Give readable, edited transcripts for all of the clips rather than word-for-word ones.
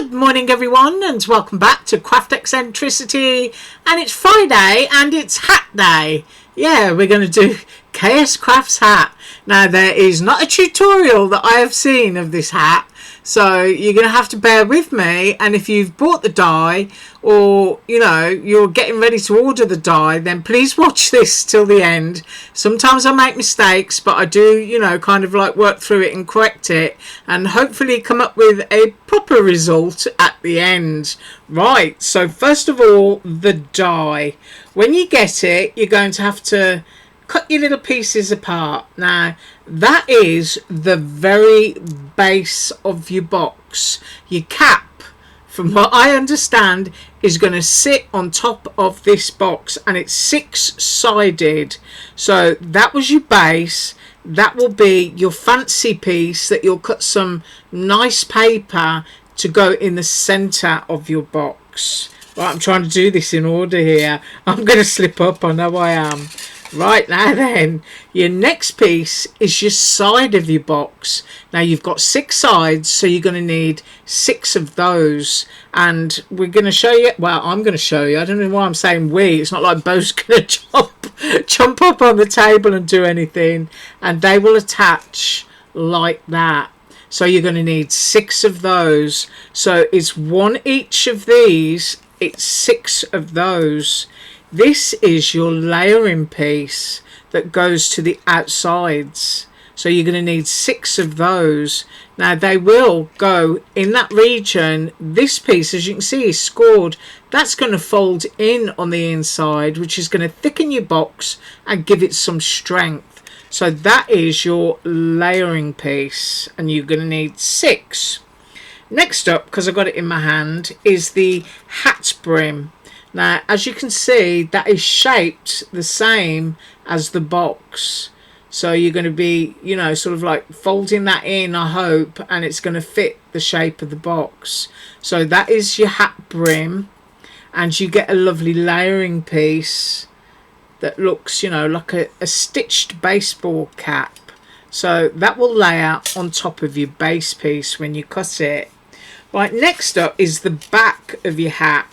Good morning everyone, and welcome back to Craft Eccentricity. And it's Friday and it's hat day. Yeah, we're going to do KSCRAFT's hat. Now there is not a tutorial that I have seen of this hat, so you're going to have to bear with me. And if you've bought the die, or you know you're getting ready to order the die, then please watch this till the end. Sometimes I make mistakes, but I do, you know, kind of like work through it and correct it, and hopefully come up with a proper result at the end. Right, so first of all, the die. When you get it, you're going to have to cut your little pieces apart. Now that is the very base of your box. Your cap, from what I understand, is going to sit on top of this box, and it's six-sided. So that was your base. That will be your fancy piece that you'll cut some nice paper to go in the center of your box. Right, I'm trying to do this in order here. I'm going to slip up, I know I am. Right, now then, your next piece is your side of your box. Now you've got 6 sides, so you're going to need 6 of those. And we're going to show you, well, I'm going to show you. I don't know why I'm saying we. It's not like Bo's going to jump up on the table and do anything. And they will attach like that. So you're going to need 6 of those. So it's 1 each of these. It's 6 of those. This is your layering piece that goes to the outsides. So you're going to need 6 of those. Now they will go in that region. This piece, as you can see, is scored. That's going to fold in on the inside, which is going to thicken your box and give it some strength. So that is your layering piece, and you're going to need 6. Next up, because I've got it in my hand, is the hat brim. Now, as you can see, that is shaped the same as the box. So you're going to be, you know, sort of like folding that in, I hope, and it's going to fit the shape of the box. So that is your hat brim, and you get a lovely layering piece that looks, you know, like a stitched baseball cap. So that will lay out on top of your base piece when you cut it. Right, next up is the back of your hat.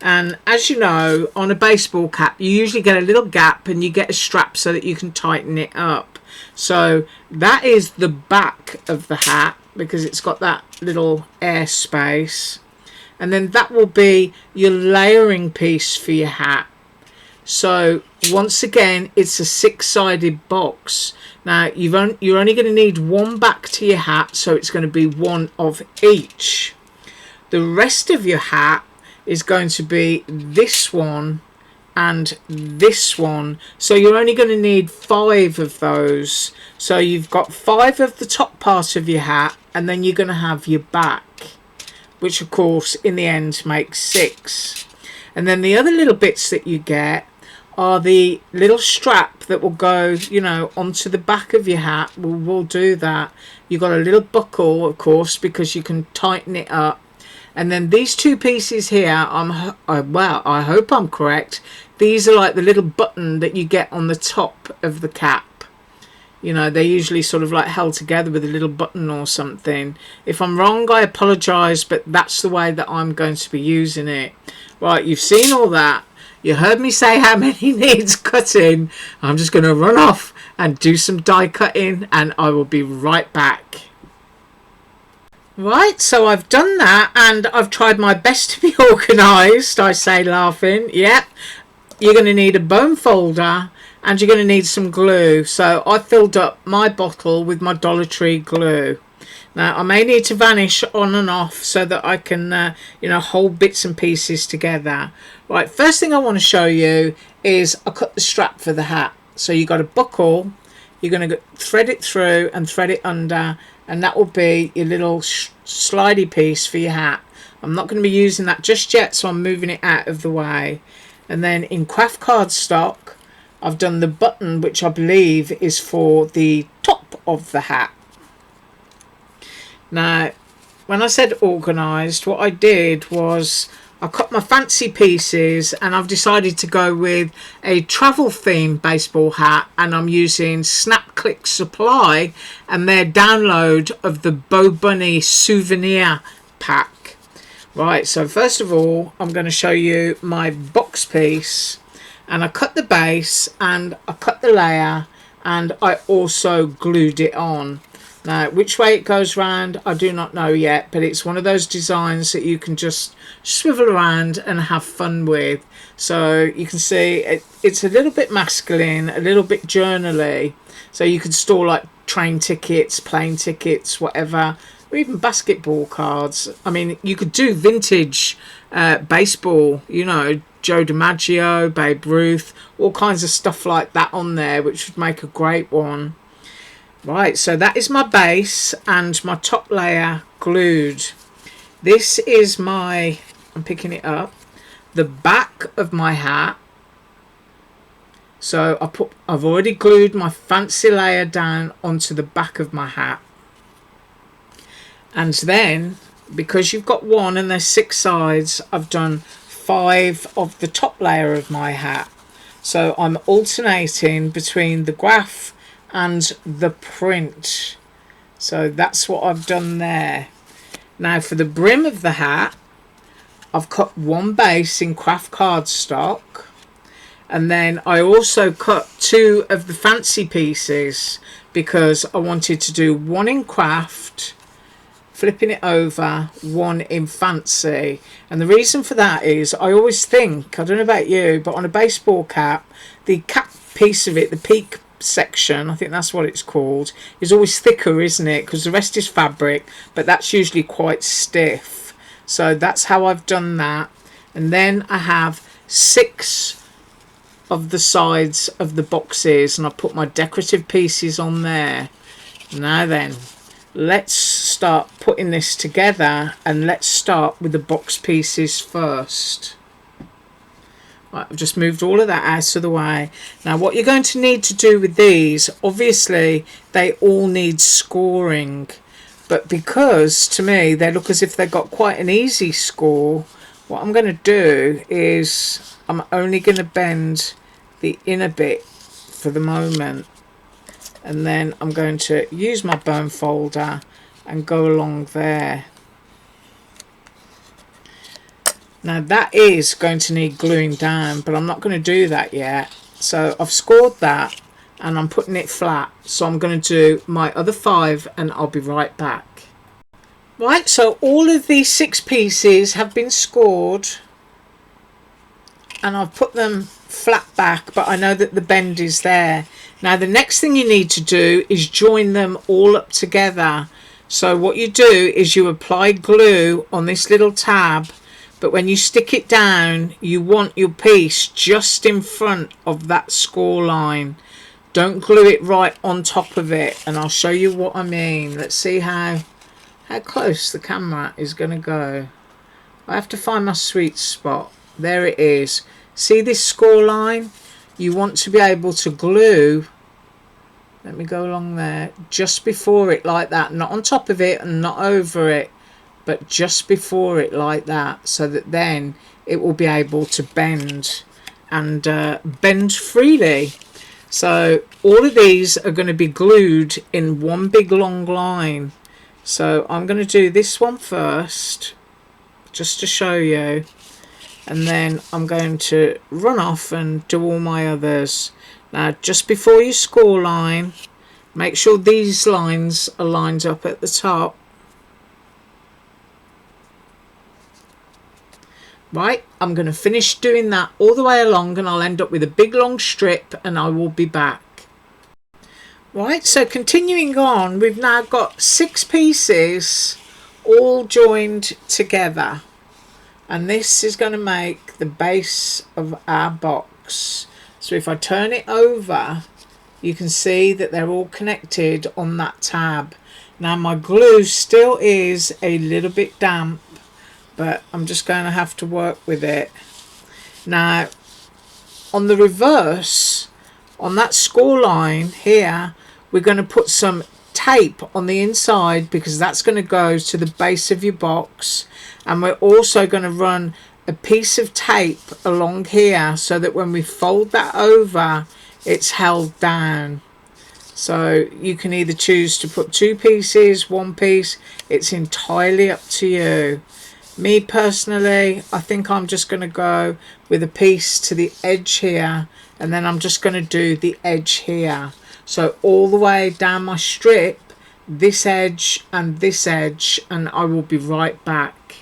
And as you know, on a baseball cap you usually get a little gap, and you get a strap so that you can tighten it up. So that is the back of the hat, because it's got that little air space. And then that will be your layering piece for your hat. So once again, it's a 6-sided box. Now you're only going to need 1 back to your hat, so it's going to be 1 of each. The rest of your hat is going to be this one and this one. So you're only going to need 5 of those. So you've got 5 of the top part of your hat, and then you're going to have your back, which of course in the end makes 6. And then the other little bits that you get are the little strap that will go, you know, onto the back of your hat. We'll do that. You've got a little buckle, of course, because you can tighten it up. And then these 2 pieces here, well, I hope I'm correct. These are like the little button that you get on the top of the cap. You know, they're usually sort of like held together with a little button or something. If I'm wrong, I apologise, but that's the way that I'm going to be using it. Right, you've seen all that. You heard me say how many needs cutting. I'm just going to run off and do some die cutting, and I will be right back. Right, so I've done that, and I've tried my best to be organised, I say laughing. Yep, you're going to need a bone folder, and you're going to need some glue. So I filled up my bottle with my Dollar Tree glue. Now I may need to vanish on and off so that I can, you know, hold bits and pieces together. Right, first thing I want to show you is I cut the strap for the hat. So you've got a buckle, you're going to thread it through and thread it under, and that will be your little slidey piece for your hat. I'm not going to be using that just yet, so I'm moving it out of the way. And then in craft cardstock, I've done the button, which I believe is for the top of the hat. Now, when I said organised, what I did was I cut my fancy pieces, and I've decided to go with a travel theme baseball hat, and I'm using Snap Click Supply and their download of the Bo Bunny souvenir pack. Right, so first of all, I'm going to show you my box piece, and I cut the base and I cut the layer and I also glued it on. Now, which way it goes round, I do not know yet, but it's one of those designs that you can just swivel around and have fun with. So you can see it's a little bit masculine, a little bit journally. So you can store like train tickets, plane tickets, whatever, or even basketball cards. I mean, you could do vintage baseball, you know, Joe DiMaggio, Babe Ruth, all kinds of stuff like that on there, which would make a great one. Right, so that is my base and my top layer glued. This is my, I'm picking it up, the back of my hat. So I've already glued my fancy layer down onto the back of my hat. And then, because you've got one and there's 6 sides, I've done 5 of the top layer of my hat. So I'm alternating between the graph and the print. So that's what I've done there. Now for the brim of the hat, I've cut one base in craft cardstock, and then I also cut 2 of the fancy pieces because I wanted to do one in craft, flipping it over, one in fancy. And the reason for that is I always think, I don't know about you, but on a baseball cap, the cap piece of it, the peak section, I think that's what it's called, is always thicker, isn't it? Because the rest is fabric, but that's usually quite stiff. So that's how I've done that. And then I have 6 of the sides of the boxes, and I put my decorative pieces on there. Now then, let's start putting this together, and let's start with the box pieces first. Right, I've just moved all of that out of the way. Now what you're going to need to do with these, obviously they all need scoring, but because to me they look as if they've got quite an easy score, what I'm going to do is I'm only going to bend the inner bit for the moment, and then I'm going to use my bone folder and go along there. Now that is going to need gluing down, but I'm not going to do that yet. So I've scored that and I'm putting it flat. So I'm going to do my other 5 and I'll be right back. Right, so all of these 6 pieces have been scored and I've put them flat back, but I know that the bend is there. Now the next thing you need to do is join them all up together. So what you do is you apply glue on this little tab, but when you stick it down, you want your piece just in front of that score line. Don't glue it right on top of it, and I'll show you what I mean. Let's see how close the camera is going to go. I have to find my sweet spot. There it is. See this score line? You want to be able to glue, let me go along there, just before it like that, not on top of it and not over it, but just before it like that, so that then it will be able to bend and bend freely. So all of these are going to be glued in one big long line. So I'm going to do this one first just to show you, and then I'm going to run off and do all my others. Now just before your score line, make sure these lines are lined up at the top. Right, I'm going to finish doing that all the way along, and I'll end up with a big long strip, and I will be back. Right, so continuing on, we've now got 6 pieces all joined together, and this is going to make the base of our box. So if I turn it over, you can see that they're all connected on that tab. Now my glue still is a little bit damp, but I'm just going to have to work with it. Now on the reverse, on that score line here, we're going to put some tape on the inside, because that's going to go to the base of your box, and we're also going to run a piece of tape along here so that when we fold that over, it's held down. So you can either choose to put 2 pieces, 1 piece, it's entirely up to you. Me personally, I think I'm just going to go with a piece to the edge here, and then I'm just going to do the edge here. So all the way down my strip, this edge, and I will be right back.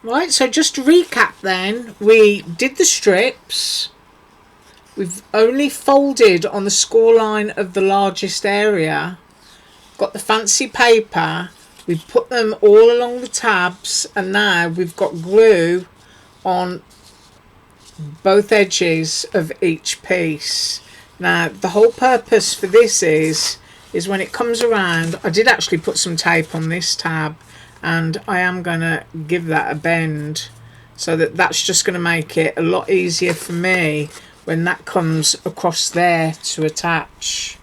Right, so just to recap then, we did the strips. We've only folded on the score line of the largest area. Got the fancy paper. We've put them all along the tabs, and now we've got glue on both edges of each piece. Now the whole purpose for this is when it comes around, I did actually put some tape on this tab, and I am going to give that a bend, so that's just going to make it a lot easier for me when that comes across there to attach.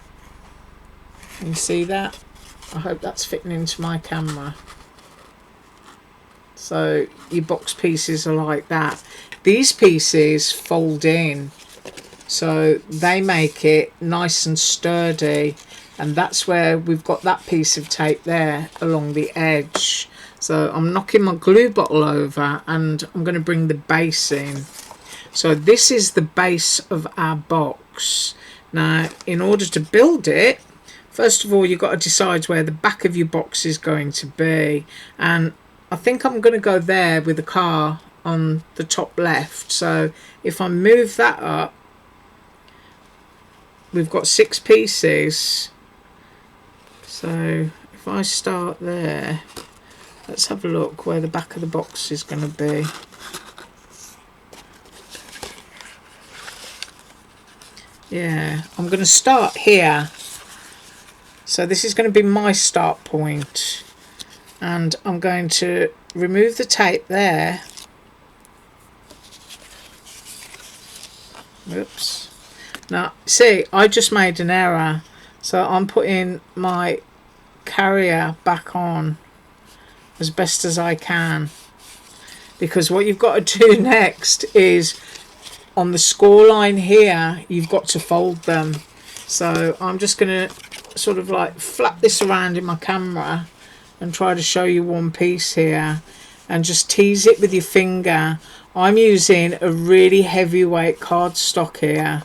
Can you see that? I hope that's fitting into my camera. So your box pieces are like that. These pieces fold in, so they make it nice and sturdy, and that's where we've got that piece of tape there along the edge. So I'm knocking my glue bottle over, and I'm going to bring the base in. So this is the base of our box. Now in order to build it, first of all you've got to decide where the back of your box is going to be, and I think I'm going to go there with the car on the top left. So if I move that up, we've got 6 pieces. So if I start there, let's have a look where the back of the box is going to be. Yeah, I'm going to start here. So this is going to be my start point, and I'm going to remove the tape there. Oops. Now see, I just made an error, so I'm putting my carrier back on as best as I can, because what you've got to do next is on the score line here, you've got to fold them. So I'm just going to sort of like flap this around in my camera and try to show you one piece here, and just tease it with your finger. I'm using a really heavyweight cardstock here,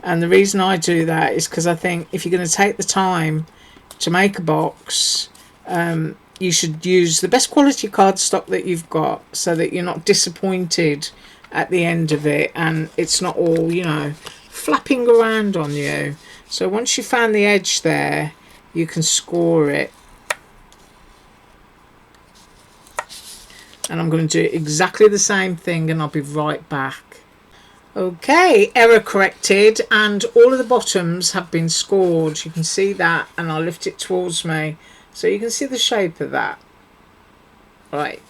and the reason I do that is because I think if you're going to take the time to make a box, you should use the best quality cardstock that you've got, so that you're not disappointed at the end of it and it's not all, you know, flapping around on you. So once you found the edge there, you can score it. And I'm going to do exactly the same thing, and I'll be right back. Okay, error corrected, and all of the bottoms have been scored. You can see that, and I'll lift it towards me so you can see the shape of that. Right,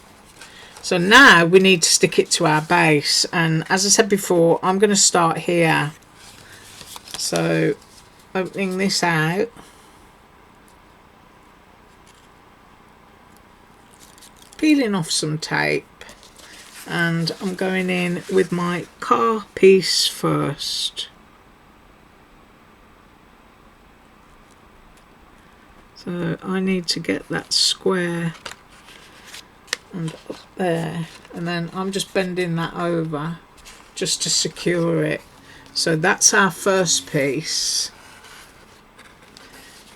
so now we need to stick it to our base, and as I said before, I'm going to start here. So opening this out, peeling off some tape, and I'm going in with my car piece first. So I need to get that square and up there, and then I'm just bending that over just to secure it. So that's our first piece,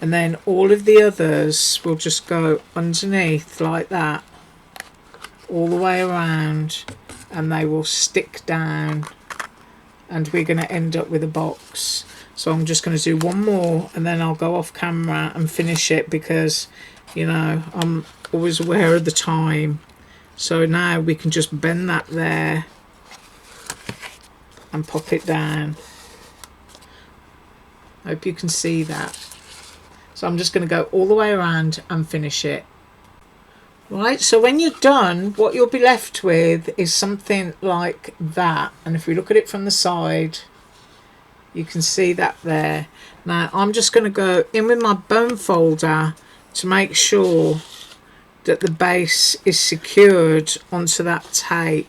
and then all of the others will just go underneath like that all the way around, and they will stick down, and we're going to end up with a box. So I'm just going to do one more, and then I'll go off camera and finish it, because, you know, I'm always aware of the time. So now we can just bend that there and pop it down. Hope you can see that. So I'm just going to go all the way around and finish it. Right, so when you're done, what you'll be left with is something like that. And if we look at it from the side, you can see that there. Now I'm just going to go in with my bone folder to make sure that the base is secured onto that tape.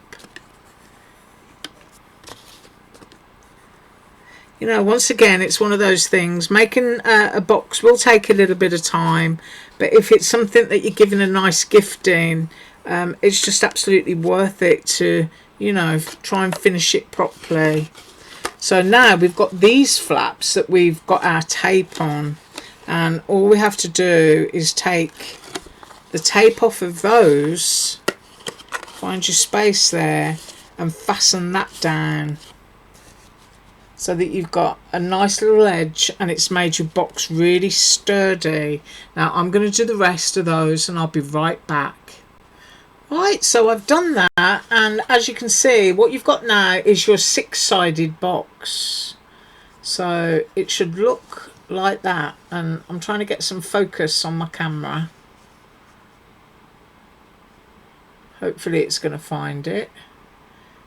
You know, once again, it's one of those things. Making a box will take a little bit of time, but if it's something that you're giving a nice gift in, It's just absolutely worth it to, you know, try and finish it properly. So now we've got these flaps that we've got our tape on, and all we have to do is take the tape off of those, find your space there, and fasten that down so that you've got a nice little edge and it's made your box really sturdy. Now I'm going to do the rest of those and I'll be right back. Right, so I've done that, and as you can see, what you've got now is your 6-sided box. So it should look like that, and I'm trying to get some focus on my camera. Hopefully it's going to find it.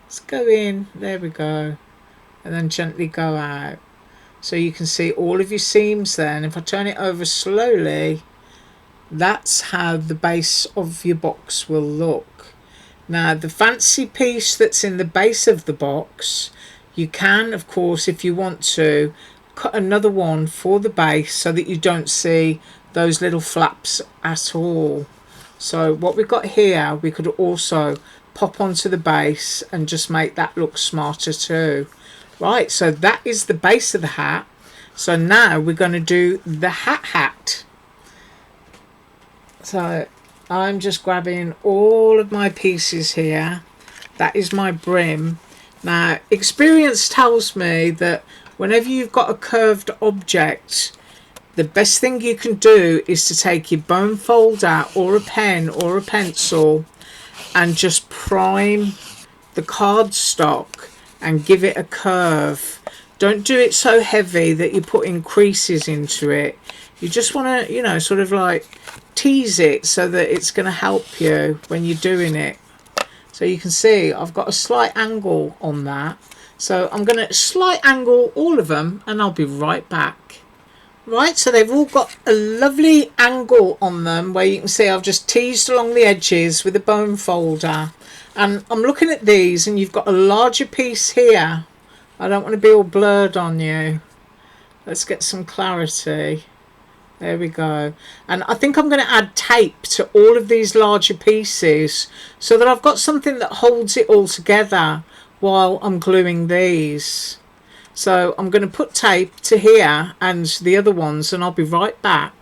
Let's go in, there we go, and then gently go out. So you can see all of your seams there, and if I turn it over slowly, that's how the base of your box will look. Now the fancy piece that's in the base of the box, you can, of course, if you want to, cut another one for the base so that you don't see those little flaps at all. So what we've got here, we could also pop onto the base and just make that look smarter too. Right, so that is the base of the hat. So now we're going to do the hat. So I'm just grabbing all of my pieces here. That is my brim. Now experience tells me that whenever you've got a curved object, the best thing you can do is to take your bone folder or a pen or a pencil and just prime the cardstock and give it a curve. Don't do it so heavy that you're putting creases into it. You just want to, you know, sort of like tease it so that it's going to help you when you're doing it. So you can see I've got a slight angle on that. So I'm going to slight angle all of them and I'll be right back. Right, so they've all got a lovely angle on them where you can see I've just teased along the edges with a bone folder. And I'm looking at these, and you've got a larger piece here. I don't want to be all blurred on you. Let's get some clarity. There we go. And I think I'm going to add tape to all of these larger pieces so that I've got something that holds it all together while I'm gluing these. So I'm going to put tape to here and the other ones, and I'll be right back.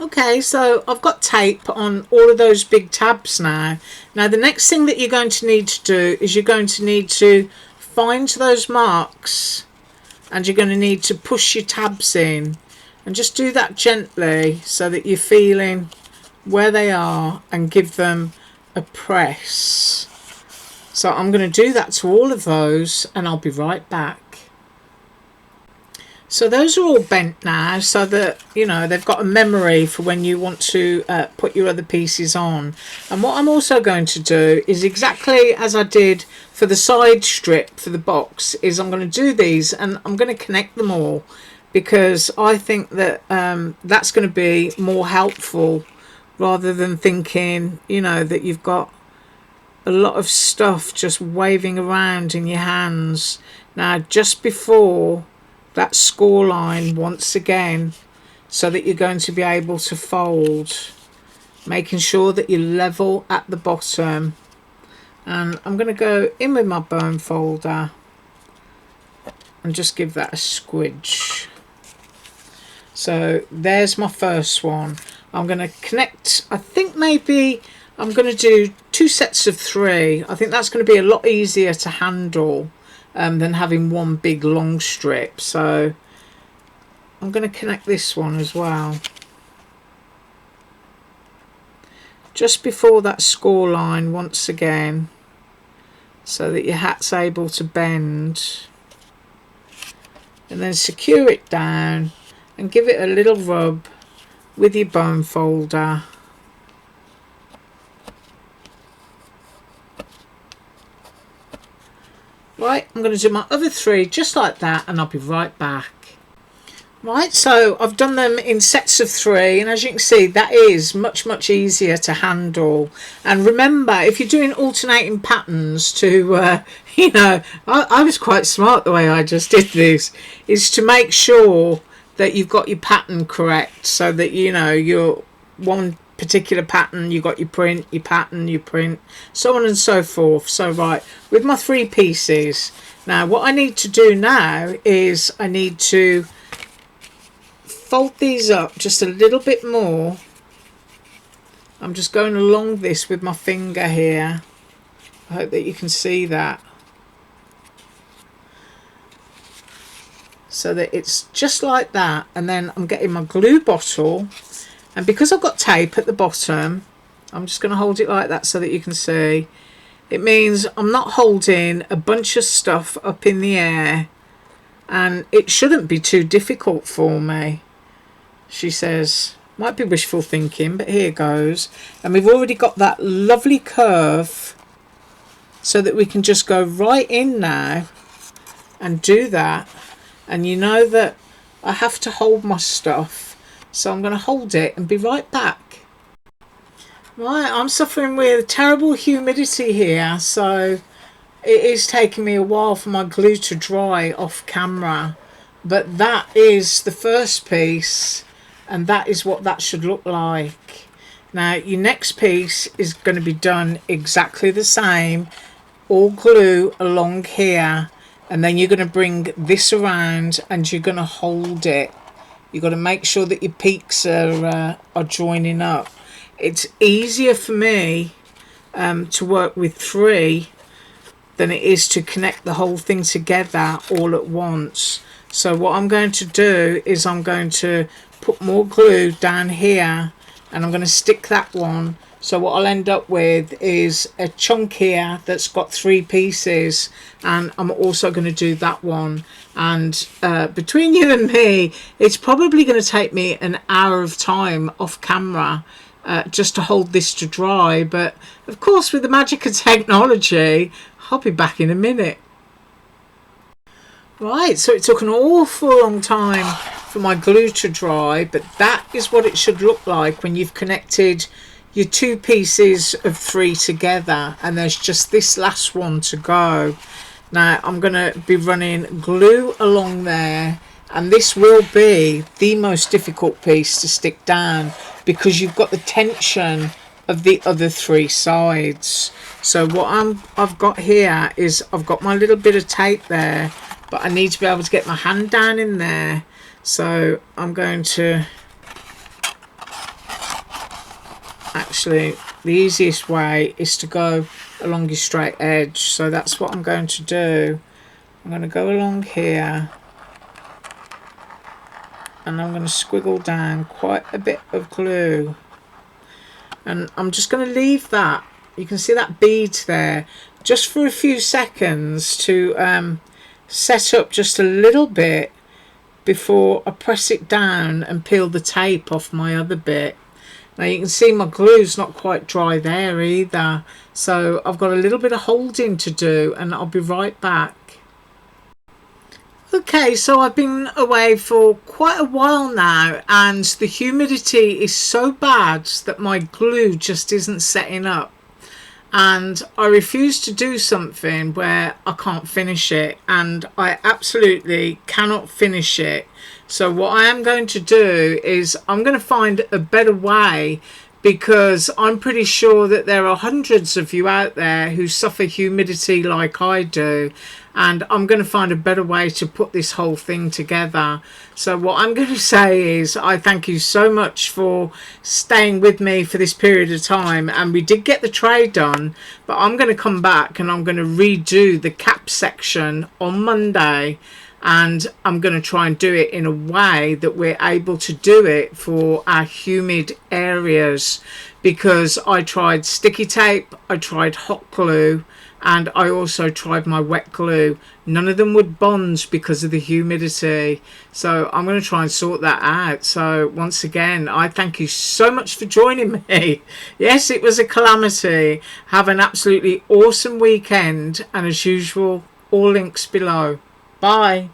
Okay, so I've got tape on all of those big tabs now. Now the next thing that you're going to need to do is you're going to need to find those marks, and you're going to need to push your tabs in, and just do that gently so that you're feeling where they are and give them a press. So I'm going to do that to all of those and I'll be right back. So those are all bent now so that, you know, they've got a memory for when you want to put your other pieces on. And what I'm also going to do is exactly as I did for the side strip for the box, is I'm going to do these and I'm going to connect them all, because I think that that's going to be more helpful rather than thinking, you know, that you've got a lot of stuff just waving around in your hands. Now just before that score line once again, so that you're going to be able to fold, making sure that you're level at the bottom. And I'm going to go in with my bone folder and just give that a squidge. So there's my first one. I'm going to connect, I think maybe I'm going to do 2 sets of 3. I think that's going to be a lot easier to handle than having one big long strip. So I'm going to connect this one as well, just before that score line once again, so that your hat's able to bend, and then secure it down and give it a little rub with your bone folder. Right, I'm going to do my other 3 just like that and I'll be right back. Right, so I've done them in sets of 3, and as you can see that is much easier to handle. And remember, if you're doing alternating patterns to, you know, I was quite smart the way I just did this, is to make sure that you've got your pattern correct so that, you know, your one particular pattern, you got your print, your pattern, your print, so on and so forth. So right, with my 3 pieces, now what I need to do now is I need to fold these up just a little bit more. I'm just going along this with my finger here. I hope that you can see that. So that it's just like that, and then I'm getting my glue bottle, and because I've got tape at the bottom, I'm just going to hold it like that so that you can see. It means I'm not holding a bunch of stuff up in the air, and it shouldn't be too difficult for me, she says. Might be wishful thinking, but here goes. And we've already got that lovely curve so that we can just go right in now and do that. And you know that I have to hold my stuff, so I'm going to hold it and be right back. Right, I'm suffering with terrible humidity here, so it is taking me a while for my glue to dry off camera. But that is the first piece, and that is what that should look like. Now your next piece is going to be done exactly the same, all glue along here. And then you're going to bring this around and you're going to hold it. You've got to make sure that your peaks are joining up. It's easier for me to work with 3 than it is to connect the whole thing together all at once. So what I'm going to do is I'm going to put more glue down here, and I'm going to stick that one. So what I'll end up with is a chunk here that's got 3 pieces, and I'm also going to do that one. And between you and me, it's probably going to take me an hour of time off camera just to hold this to dry. But of course, with the magic of technology, I'll be back in a minute. Right, so it took an awful long time for my glue to dry, but that is what it should look like when you've connected your 2 pieces of 3 together, and there's just this last one to go. Now I'm going to be running glue along there, and this will be the most difficult piece to stick down because you've got the tension of the other 3 sides. So what I've got here is I've got my little bit of tape there, but I need to be able to get my hand down in there. So I'm going to actually, the easiest way is to go along your straight edge. So that's what I'm going to do. I'm going to go along here, and I'm going to squiggle down quite a bit of glue, and I'm just going to leave that, you can see that bead there, just for a few seconds to set up just a little bit before I press it down and peel the tape off my other bit. Now you can see my glue's not quite dry there either, so I've got a little bit of holding to do, and I'll be right back. Okay, so I've been away for quite a while now, and the humidity is so bad that my glue just isn't setting up, and I refuse to do something where I can't finish it, and I absolutely cannot finish it. So what I am going to do is I'm going to find a better way, because I'm pretty sure that there are hundreds of you out there who suffer humidity like I do, and I'm going to find a better way to put this whole thing together. So what I'm going to say is I thank you so much for staying with me for this period of time, and we did get the tray done, but I'm going to come back and I'm going to redo the cap section on Monday, and I'm going to try and do it in a way that we're able to do it for our humid areas, because I tried sticky tape, I tried hot glue, and I also tried my wet glue. None of them would bond because of the humidity. So I'm going to try and sort that out. So once again, I thank you so much for joining me. Yes, it was a calamity. Have an absolutely awesome weekend, and as usual, all links below. Bye.